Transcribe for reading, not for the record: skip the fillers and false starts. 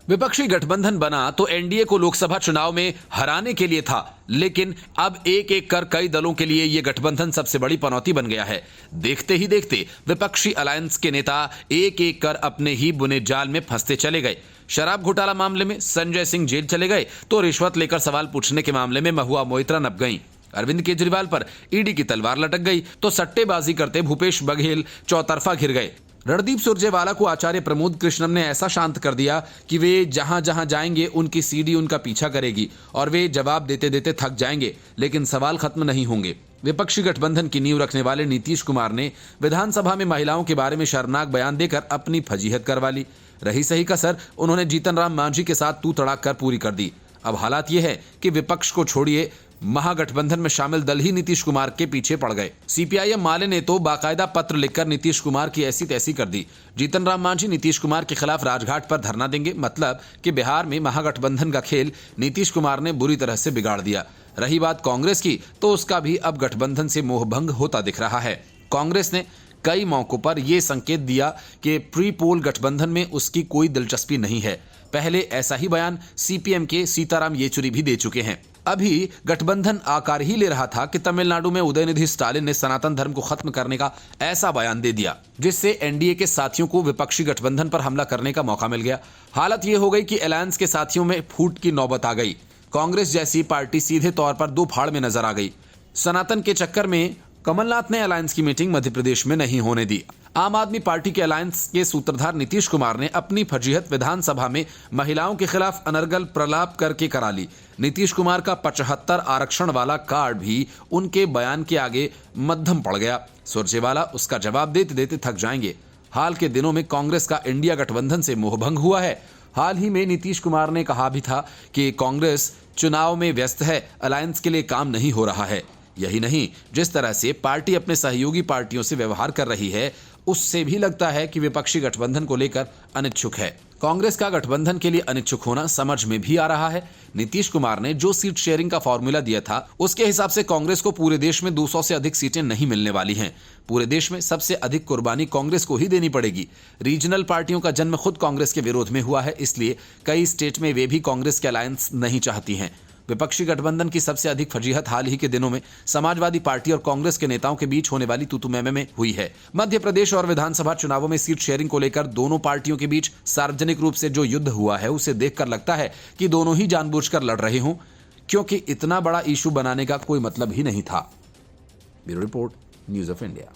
विपक्षी गठबंधन बना तो एनडीए को लोकसभा चुनाव में हराने के लिए था, लेकिन अब एक एक कर कई दलों के लिए यह गठबंधन सबसे बड़ी पनौती बन गया है। देखते ही देखते विपक्षी अलायंस के नेता एक एक कर अपने ही बुने जाल में फंसते चले गए। शराब घोटाला मामले में संजय सिंह जेल चले गए तो रिश्वत लेकर सवाल पूछने के मामले में महुआ मोइत्रा नप गई। अरविंद केजरीवाल पर ईडी की तलवार लटक गई तो सट्टेबाजी करते भूपेश बघेल चौतरफा घिर गए। रणदीप सुरजेवाला को आचार्य प्रमोद कृष्णम ने ऐसा शांत कर दिया कि वे जहां जहां जाएंगे उनकी सीडी उनका पीछा करेगी और वे जवाब देते देते थक जाएंगे, लेकिन सवाल खत्म नहीं होंगे। विपक्षी गठबंधन की नींव रखने वाले नीतीश कुमार ने विधानसभा में महिलाओं के बारे में शर्मनाक बयान देकर अपनी फजीहत करवा ली। रही सही कसर उन्होंने जीतन राम मांझी के साथ तू तड़ाक कर पूरी कर दी। अब हालात ये है कि विपक्ष को छोड़िए, महागठबंधन में शामिल दल ही नीतीश कुमार के पीछे पड़ गए। सीपीआईएम माले ने तो बाकायदा पत्र लिखकर नीतीश कुमार की ऐसी तैसी कर दी। जीतन राम मांझी नीतीश कुमार के खिलाफ राजघाट पर धरना देंगे, मतलब कि बिहार में महागठबंधन का खेल नीतीश कुमार ने बुरी तरह से बिगाड़ दिया। रही बात कांग्रेस की, तो उसका भी अब गठबंधन से मोहभंग होता दिख रहा है। कांग्रेस ने कई मौकों पर यह संकेत दिया कि प्री पोल गठबंधन में उसकी कोई दिलचस्पी नहीं है। पहले ऐसा ही बयान सीपीएम के सीताराम येचुरी भी दे चुके हैं। अभी गठबंधन आकार ही ले रहा था कि तमिलनाडु में उदयनिधि स्टालिन ने सनातन धर्म को खत्म करने का ऐसा बयान दे दिया जिससे एनडीए के साथियों को विपक्षी गठबंधन पर हमला करने का मौका मिल गया। हालत यह हो गई कि अलायंस के साथियों में फूट की नौबत आ गई। कांग्रेस जैसी पार्टी सीधे तौर पर दो फाड़ में नजर आ गई। सनातन के चक्कर में कमलनाथ ने अलायंस की मीटिंग मध्य प्रदेश में नहीं होने दी। आम आदमी पार्टी के अलायंस के सूत्रधार नीतीश कुमार ने अपनी फजीहत विधानसभा में महिलाओं के खिलाफ अनर्गल प्रलाप करके करा ली। नीतीश कुमार का 75 आरक्षण वाला कार्ड भी उनके बयान के आगे मध्यम पड़ गया। सुरजेवाला उसका जवाब देते देते थक जाएंगे। हाल के दिनों में कांग्रेस का इंडिया गठबंधन से मोहभंग हुआ है। हाल ही में नीतीश कुमार ने कहा भी था कि कांग्रेस चुनाव में व्यस्त है, अलायंस के लिए काम नहीं हो रहा है। यही नहीं, जिस तरह से पार्टी अपने सहयोगी पार्टियों से व्यवहार कर रही है, उससे भी लगता है कि विपक्षी गठबंधन को लेकर अनिच्छुक है। कांग्रेस का गठबंधन के लिए अनिच्छुक होना समझ में भी आ रहा है। नीतीश कुमार ने जो सीट शेयरिंग का फॉर्मूला दिया था, उसके हिसाब से कांग्रेस को पूरे देश में 200 से अधिक सीटें नहीं मिलने वाली हैं। पूरे देश में सबसे अधिक कुर्बानी कांग्रेस को ही देनी पड़ेगी। रीजनल पार्टियों का जन्म खुद कांग्रेस के विरोध में हुआ है, इसलिए कई स्टेट में वे भी कांग्रेस के अलायंस नहीं चाहती हैं। विपक्षी गठबंधन की सबसे अधिक फजीहत हाल ही के दिनों में समाजवादी पार्टी और कांग्रेस के नेताओं के बीच होने वाली तू में हुई है। मध्य प्रदेश और विधानसभा चुनावों में सीट शेयरिंग को लेकर दोनों पार्टियों के बीच सार्वजनिक रूप से जो युद्ध हुआ है, उसे देखकर लगता है कि दोनों ही जानबूझकर लड़ रहे हों, क्योंकि इतना बड़ा इशू बनाने का कोई मतलब ही नहीं था। Bureau report, news of India.